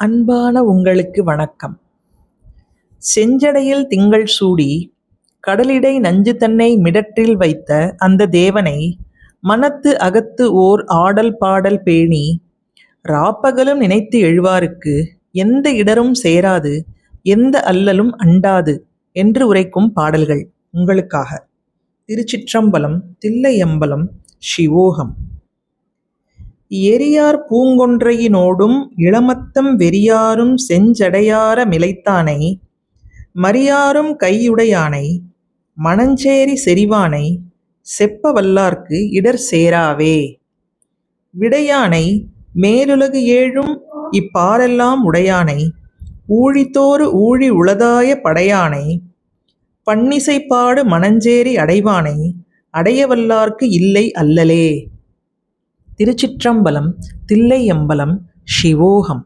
அன்பான உங்களுக்கு வணக்கம். செஞ்சடையில் திங்கள் சூடி கடலிடை நஞ்சு தன்னை மிடற்றில் வைத்த அந்த தேவனை மனத்து அகத்து ஓர் ஆடல் பாடல் பேணி ராப்பகலும் நினைத்து எழுவாருக்கு எந்த இடரும் சேராது எந்த அல்லலும் அண்டாது என்று உரைக்கும் பாடல்கள் உங்களுக்காக. திருச்சிற்றம்பலம். தில்லையம்பலம். சிவோகம். எரியார் பூங்கொன்றையினோடும் இளமத்தம் வெறியாரும் செஞ்சடையார மிலைத்தானை மறியாரும் கையுடையானை மணஞ்சேரி செறிவானை செப்ப வல்லார்க்கு இடர் சேராவே. விடையானை மேலுலகு ஏழும் இப்பாரெல்லாம் உடையானை ஊழித்தோறு ஊழி உளதாய படையானை பன்னிசைப்பாடு மணஞ்சேரி அடைவானை அடையவல்லார்க்கு இல்லை அல்லலே. திருச்சிற்றம்பலம். தில்லையம்பலம். சிவோகம்.